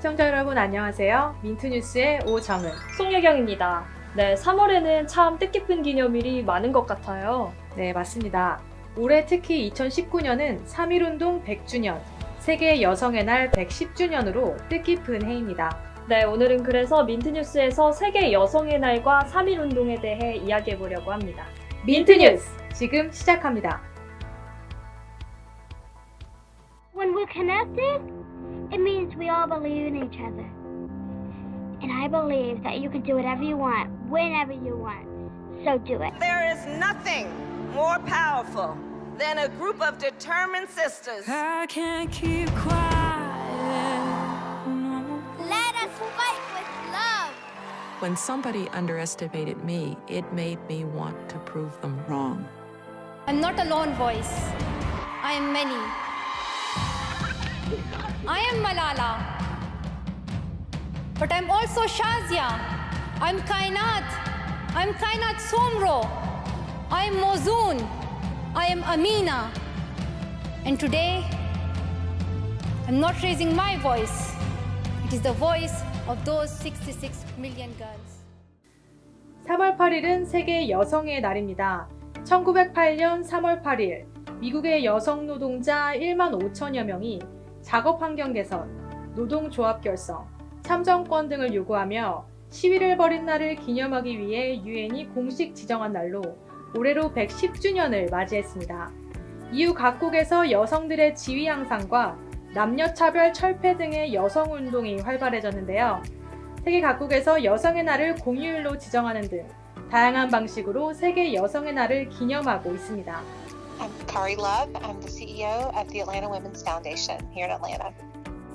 시청자 여러분 안녕하세요. 민트뉴스의 오정은, 송혜경입니다. 네, 3월에는 참 뜻깊은 기념일이 많은 것 같아요. 네, 맞습니다. 올해 특히 2019년은 3.1운동 100주년, 세계 여성의 날 110주년으로 뜻깊은 해입니다. 네, 오늘은 그래서 민트뉴스에서 세계 여성의 날과 3.1운동에 대해 이야기해보려고 합니다. 민트뉴스 지금 시작합니다. When we're connected, it means we all believe in each other. And I believe that you can do whatever you want, whenever you want. So do it. There is nothing more powerful than a group of determined sisters. I can't keep quiet. Let us fight with love. When somebody underestimated me, it made me want to prove them wrong. I'm not a lone voice. I am many. I am Malala. But I'm also Shazia. I'm Kainat. I'm Kainat Somro. I'm Mozoon. I am Amina. And today, I'm not raising my voice. It is the voice of those 66 million girls. 3월 8일은 세계 여성의 날입니다. 1908년 3월 8일, 미국의 여성 노동자 1만 5천여 명이 작업 환경 개선, 노동조합 결성, 참정권 등을 요구하며 시위를 벌인 날을 기념하기 위해 유엔이 공식 지정한 날로 올해로 110주년을 맞이했습니다. 이후 각국에서 여성들의 지위 향상과 남녀차별 철폐 등의 여성운동이 활발해졌는데요. 세계 각국에서 여성의 날을 공휴일로 지정하는 등 다양한 방식으로 세계 여성의 날을 기념하고 있습니다. I'm Kari Love. I'm the CEO of the Atlanta Women's Foundation here in Atlanta.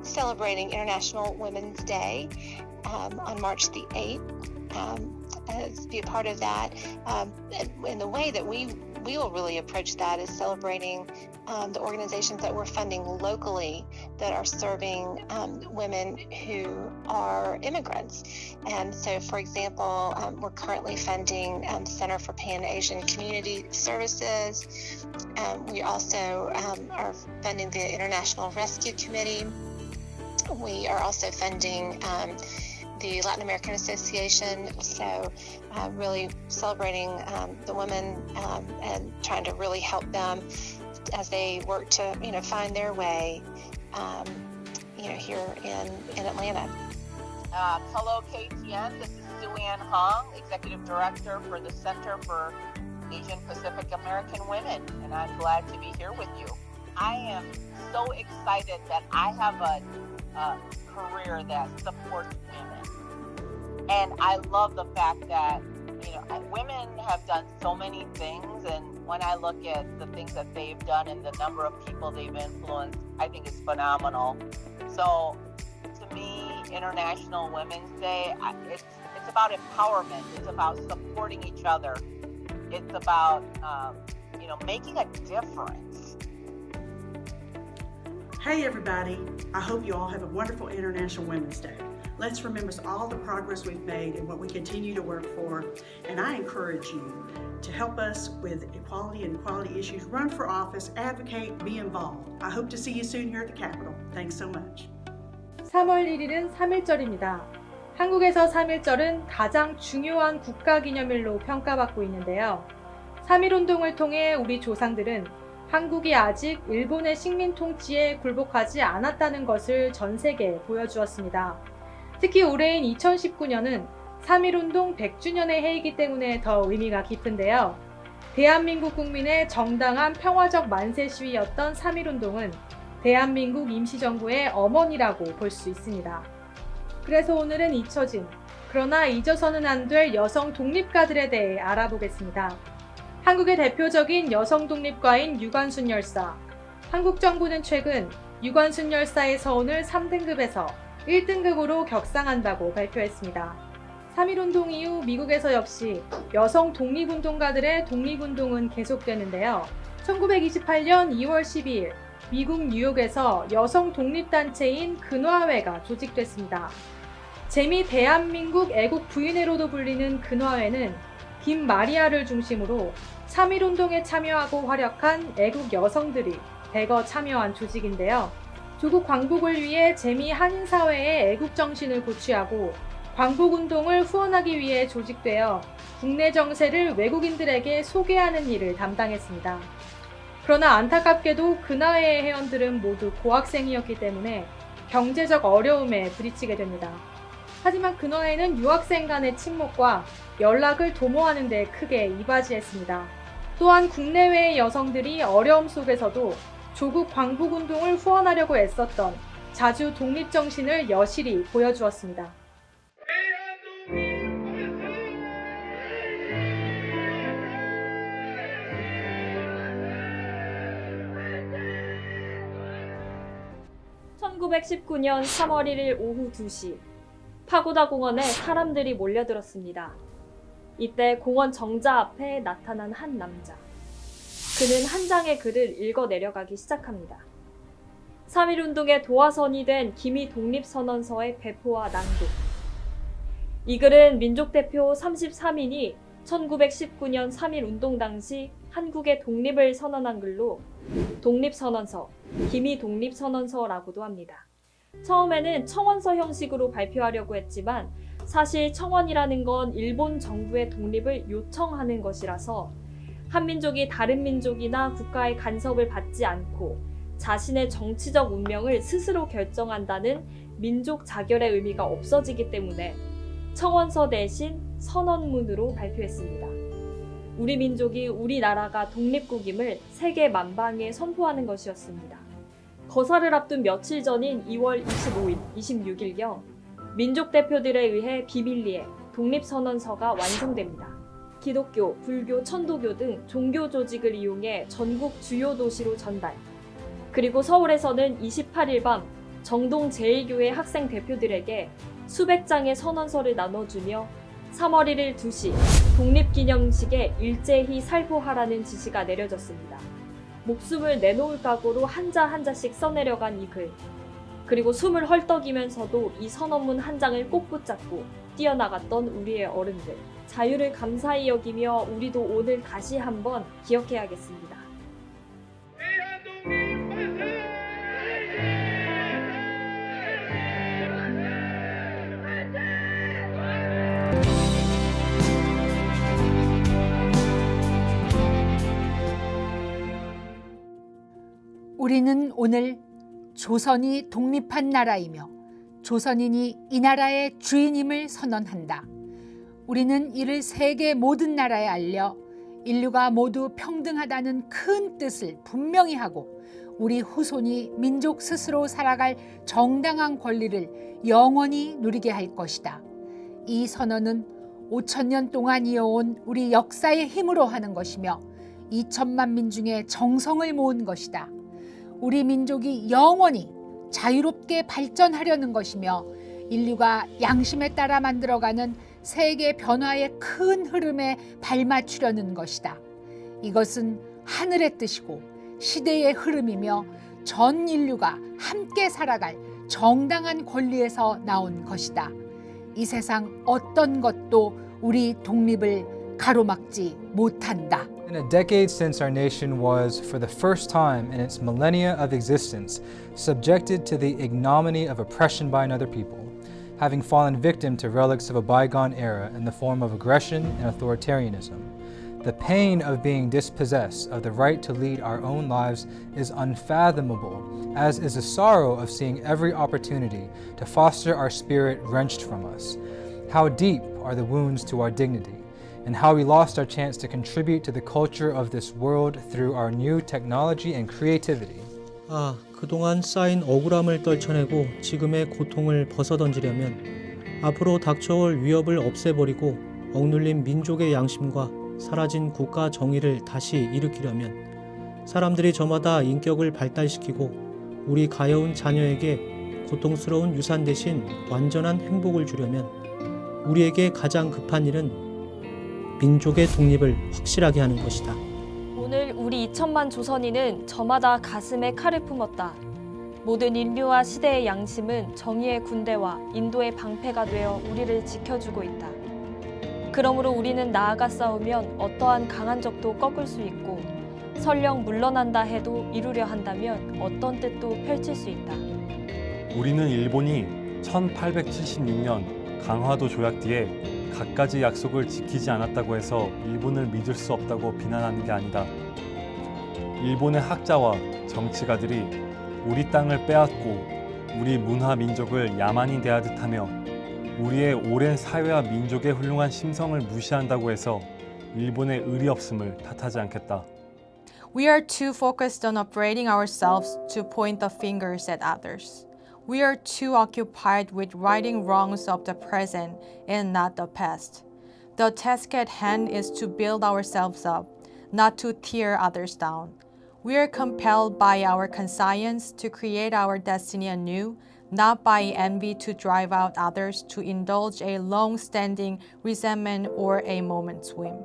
Celebrating International Women's Day on March the 8th. To be a part of that. And the way that we will really approach that is celebrating the organizations that we're funding locally that are serving women who are immigrants. And so, for example, we're currently funding the Center for Pan-Asian Community Services. We also are funding the International Rescue Committee. We are also funding the Latin American Association, so really celebrating the women and trying to really help them as they work to, find their way, here in Atlanta. Hello, KTN. This is Sue Ann Hong, Executive Director for the Center for Asian Pacific American Women, and I'm glad to be here with you. I am so excited that I have a career that supports women. And I love the fact that, women have done so many things, and when I look at the things that they've done and the number of people they've influenced, I think it's phenomenal. So, to me, International Women's Day, it's about empowerment. It's about supporting each other. It's about, making a difference. Hey everybody, I hope you all have a wonderful International Women's Day. Let's remember all the progress we've made and what we continue to work for, and I encourage you to help us with equality and equality issues, run for office, advocate, be involved. I hope to see you soon here at the Capitol. Thanks so much. 3월 1일은 3.1절입니다. 한국에서 3.1절은 가장 중요한 국가기념일로 평가받고 있는데요. 3.1운동을 통해 우리 조상들은 한국이 아직 일본의 식민 통치에 굴복하지 않았다는 것을 전 세계에 보여주었습니다. 특히 올해인 2019년은 3.1운동 100주년의 해이기 때문에 더 의미가 깊은데요. 대한민국 국민의 정당한 평화적 만세 시위였던 3.1운동은 대한민국 임시정부의 어머니라고 볼 수 있습니다. 그래서 오늘은 잊혀진, 그러나 잊어서는 안 될 여성 독립가들에 대해 알아보겠습니다. 한국의 대표적인 여성 독립가인 유관순 열사. 한국 정부는 최근 유관순 열사의 서원을 3등급에서 1등급으로 격상한다고 발표했습니다. 3.1운동 이후 미국에서 역시 여성 독립운동가들의 독립운동은 계속되는데요. 1928년 2월 12일 미국 뉴욕에서 여성 독립단체인 근화회가 조직됐습니다. 재미 대한민국 애국 부인회로도 불리는 근화회는 김마리아를 중심으로 3.1운동에 참여하고 활약한 애국 여성들이 대거 참여한 조직인데요. 조국 광복을 위해 재미 한인 사회의 애국 정신을 고취하고 광복운동을 후원하기 위해 조직되어 국내 정세를 외국인들에게 소개하는 일을 담당했습니다. 그러나 안타깝게도 그나해의 회원들은 모두 고학생이었기 때문에 경제적 어려움에 부딪히게 됩니다. 하지만 근화에는 유학생 간의 친목과 연락을 도모하는 데 크게 이바지했습니다. 또한 국내외의 여성들이 어려움 속에서도 조국 광복운동을 후원하려고 애썼던 자주 독립정신을 여실히 보여주었습니다. (1919년 3월 1일) 오후 2시 파고다 공원에 사람들이 몰려들었습니다. 이때 공원 정자 앞에 나타난 한 남자. 그는 한 장의 글을 읽어 내려가기 시작합니다. 3.1운동의 도화선이 된 기미 독립선언서의 배포와 낭독. 이 글은 민족대표 33인이 1919년 3.1운동 당시 한국의 독립을 선언한 글로 독립선언서, 기미 독립선언서라고도 합니다. 처음에는 청원서 형식으로 발표하려고 했지만 사실 청원이라는 건 일본 정부의 독립을 요청하는 것이라서 한민족이 다른 민족이나 국가의 간섭을 받지 않고 자신의 정치적 운명을 스스로 결정한다는 민족 자결의 의미가 없어지기 때문에 청원서 대신 선언문으로 발표했습니다. 우리 민족이 우리나라가 독립국임을 세계 만방에 선포하는 것이었습니다. 거사를 앞둔 며칠 전인 2월 25일, 26일경 민족 대표들에 의해 비밀리에 독립선언서가 완성됩니다. 기독교, 불교, 천도교 등 종교 조직을 이용해 전국 주요 도시로 전달. 그리고 서울에서는 28일 밤 정동 제1교회 학생 대표들에게 수백 장의 선언서를 나눠주며 3월 1일 2시 독립기념식에 일제히 살포하라는 지시가 내려졌습니다. 목숨을 내놓을 각오로 한자 한자씩 써내려간 이 글. 그리고 숨을 헐떡이면서도 이 선언문 한 장을 꼭 붙잡고 뛰어나갔던 우리의 어른들. 자유를 감사히 여기며 우리도 오늘 다시 한번 기억해야겠습니다. 우리는 오늘 조선이 독립한 나라이며 조선인이 이 나라의 주인임을 선언한다. 우리는 이를 세계 모든 나라에 알려 인류가 모두 평등하다는 큰 뜻을 분명히 하고 우리 후손이 민족 스스로 살아갈 정당한 권리를 영원히 누리게 할 것이다. 이 선언은 5,000년 동안 이어온 우리 역사의 힘으로 하는 것이며 2천만 민중의 정성을 모은 것이다. 우리 민족이 영원히 자유롭게 발전하려는 것이며 인류가 양심에 따라 만들어가는 세계 변화의 큰 흐름에 발맞추려는 것이다. 이것은 하늘의 뜻이고 시대의 흐름이며 전 인류가 함께 살아갈 정당한 권리에서 나온 것이다. 이 세상 어떤 것도 우리 독립을 가로막지 못한다. In a decade since our nation was, for the first time in its millennia of existence, subjected to the ignominy of oppression by another people, having fallen victim to relics of a bygone era in the form of aggression and authoritarianism. The pain of being dispossessed of the right to lead our own lives is unfathomable, as is the sorrow of seeing every opportunity to foster our spirit wrenched from us. How deep are the wounds to our dignity, and how we lost our chance to contribute to the culture of this world through our new technology and creativity. 그동안 쌓인 억울함을 떨쳐내고 지금의 고통을 벗어던지려면 앞으로 닥쳐올 위협을 없애버리고 억눌린 민족의 양심과 사라진 국가 정의를 다시 일으키려면 사람들이 저마다 인격을 발달시키고 우리 가여운 자녀에게 고통스러운 유산 대신 완전한 행복을 주려면 우리에게 가장 급한 일은 민족의 독립을 확실하게 하는 것이다. 오늘 우리 2천만 조선인은 저마다 가슴에 칼을 품었다. 모든 인류와 시대의 양심은 정의의 군대와 인도의 방패가 되어 우리를 지켜주고 있다. 그러므로 우리는 나아가 싸우면 어떠한 강한 적도 꺾을 수 있고 설령 물러난다 해도 이루려 한다면 어떤 뜻도 펼칠 수 있다. 우리는 일본이 1876년 강화도 조약 뒤에 갖가지 약속을 지키지 않았다고 해서 일본을 믿을 수 없다고 비난하는 게 아니다. 일본의 학자와 정치가들이 우리 땅을 빼앗고 우리 문화 민족을 야만이 대하듯 하며 우리의 오랜 사회와 민족의 훌륭한 심성을 무시한다고 해서 일본의 의리 없음을 탓하지 않겠다. We are too focused on upbraiding ourselves to point the fingers at others. We are too occupied with righting wrongs of the present and not the past. The task at hand is to build ourselves up, not to tear others down. We are compelled by our conscience to create our destiny anew, not by envy to drive out others to indulge a long-standing resentment or a moment's whim.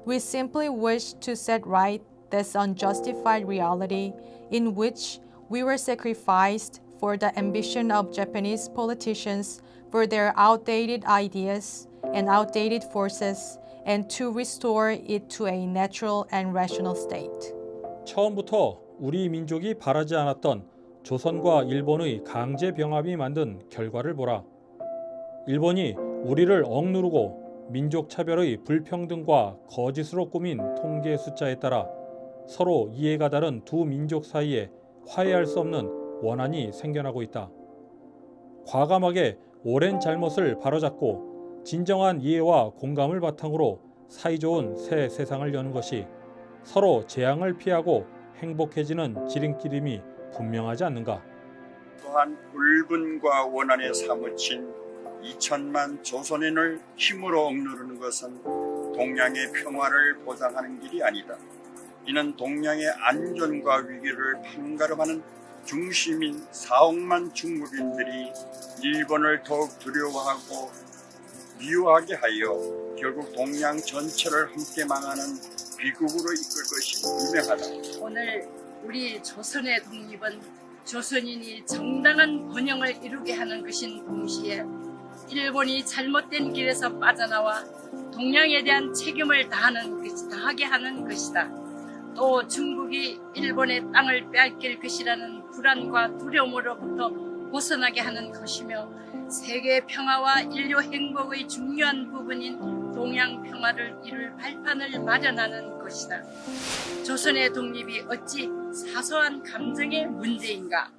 We simply wish to set right this unjustified reality in which we were sacrificed for the ambition of Japanese politicians, for their outdated ideas and outdated forces, and to restore it to a natural and rational state. 처음부터 우리 민족이 바라지 않았던 조선과 일본의 강제 병합이 만든 결과를 보라. 일본이 우리를 억누르고 민족 차별의 불평등과 거짓으로 꾸민 통계 숫자에 따라 서로 이해가 다른 두 민족 사이에 화해할 수 없는 원한이 생겨나고 있다. 과감하게 오랜 잘못을 바로잡고 진정한 이해와 공감을 바탕으로 사이좋은 새 세상을 여는 것이 서로 재앙을 피하고 행복해지는 지름길임이 분명하지 않는가. 또한 울분과 원한에 사무친 2천만 조선인을 힘으로 억누르는 것은 동양의 평화를 보장하는 길이 아니다. 이는 동양의 안전과 위기를 판가름하는 중심인 4억만 중국인들이 일본을 더욱 두려워하고 미워하게 하여 결국 동양 전체를 함께 망하는 비극으로 이끌 것이 유명하다. 오늘 우리 조선의 독립은 조선인이 정당한 번영을 이루게 하는 것인 동시에 일본이 잘못된 길에서 빠져나와 동양에 대한 책임을 다하게 하는 것이다. 또 중국이 일본의 땅을 빼앗길 것이라는 불안과 두려움으로부터 벗어나게 하는 것이며 세계 평화와 인류 행복의 중요한 부분인 동양 평화를 이룰 발판을 마련하는 것이다. 조선의 독립이 어찌 사소한 감정의 문제인가?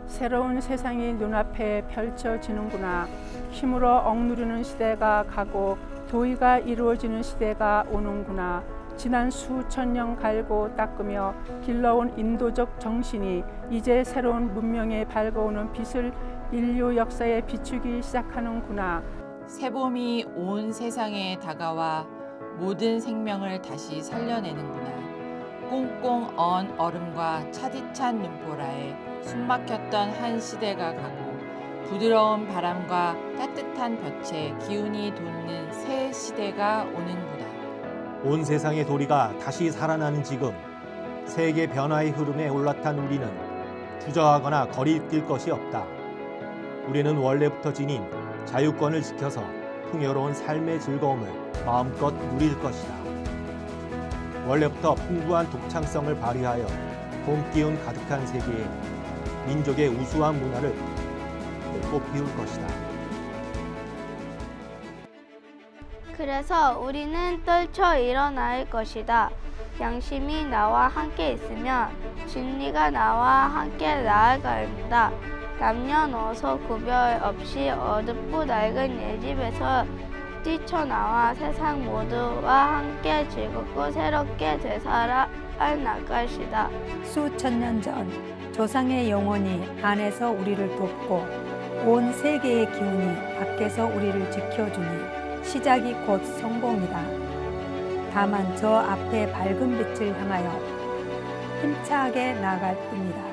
새로운 세상이 눈앞에 펼쳐지는구나. 힘으로 억누르는 시대가 가고 도의가 이루어지는 시대가 오는구나. 지난 수천 년 갈고 닦으며 길러온 인도적 정신이 이제 새로운 문명에 밝아오는 빛을 인류 역사에 비추기 시작하는구나. 새봄이 온 세상에 다가와 모든 생명을 다시 살려내는구나. 꽁꽁 언 얼음과 차디찬 눈보라에 숨막혔던 한 시대가 가고 부드러운 바람과 따뜻한 볕에 기운이 돋는 새 시대가 오는구나. 온 세상의 도리가 다시 살아나는 지금 세계 변화의 흐름에 올라탄 우리는 주저하거나 거리낄 것이 없다. 우리는 원래부터 지닌 자유권을 지켜서 풍요로운 삶의 즐거움을 마음껏 누릴 것이다. 원래부터 풍부한 독창성을 발휘하여 봄 기운 가득한 세계에 민족의 우수한 문화를 꽃피울 것이다. 그래서 우리는 떨쳐 일어날 것이다. 양심이 나와 함께 있으면 진리가 나와 함께 나아간다. 남녀노소 구별 없이 어둡고 낡은 내 집에서 뛰쳐나와 세상 모두와 함께 즐겁고 새롭게 되살아 날 것이다. 수천 년 전 조상의 영혼이 안에서 우리를 돕고 온 세계의 기운이 밖에서 우리를 지켜주니 시작이 곧 성공이다. 다만 저 앞에 밝은 빛을 향하여 힘차게 나아갈 뿐이다.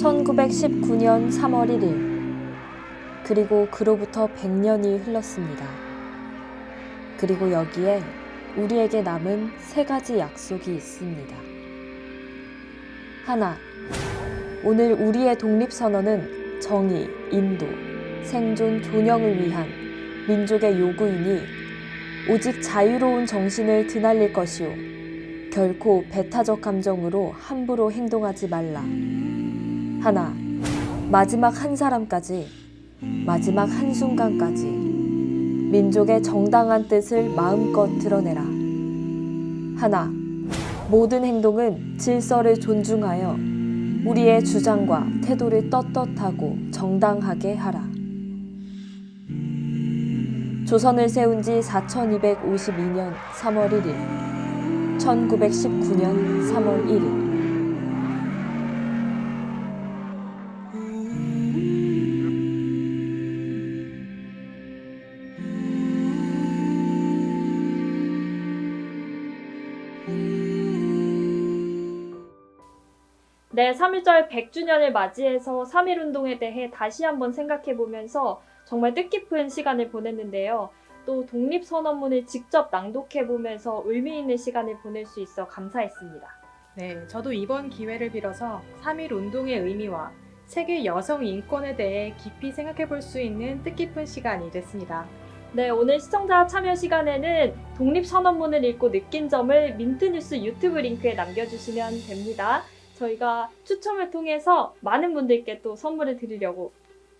(1919년 3월 1일) 그리고 그로부터 100년이 흘렀습니다. 그리고 여기에 우리에게 남은 3가지 약속이 있습니다. 하나, 오늘 우리의 독립선언은 정의, 인도, 생존, 존영을 위한 민족의 요구이니 오직 자유로운 정신을 드날릴 것이오. 결코 배타적 감정으로 함부로 행동하지 말라. 하나, 마지막 한 사람까지, 마지막 한순간까지 민족의 정당한 뜻을 마음껏 드러내라. 하나, 모든 행동은 질서를 존중하여 우리의 주장과 태도를 떳떳하고 정당하게 하라. 조선을 세운 지 4252년 3월 1일, 1919년 3월 1일. 네, 3.1절 100주년을 맞이해서 3.1운동에 대해 다시 한번 생각해보면서 정말 뜻깊은 시간을 보냈는데요. 또 독립선언문을 직접 낭독해보면서 의미 있는 시간을 보낼 수 있어 감사했습니다. 네, 저도 이번 기회를 빌어서 3.1운동의 의미와 세계 여성 인권에 대해 깊이 생각해볼 수 있는 뜻깊은 시간이 됐습니다. 네, 오늘 시청자 참여 시간에는 독립선언문을 읽고 느낀 점을 민트뉴스 유튜브 링크에 남겨주시면 됩니다. 저희가 추첨을 통해서 많은 분들께 또 선물을 드리려고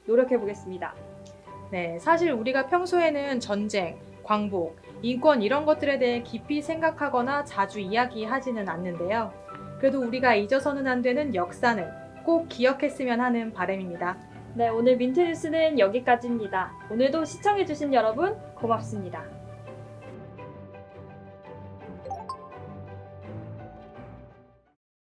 노력해보겠습니다. 네, 사실 우리가 평소에는 전쟁, 광복, 인권 이런 것들에 대해 깊이 생각하거나 자주 이야기하지는 않는데요. 그래도 우리가 잊어서는 안 되는 역사는 꼭 기억했으면 하는 바람입니다. 네, 오늘 민트뉴스는 여기까지입니다. 오늘도 시청해주신 여러분 고맙습니다.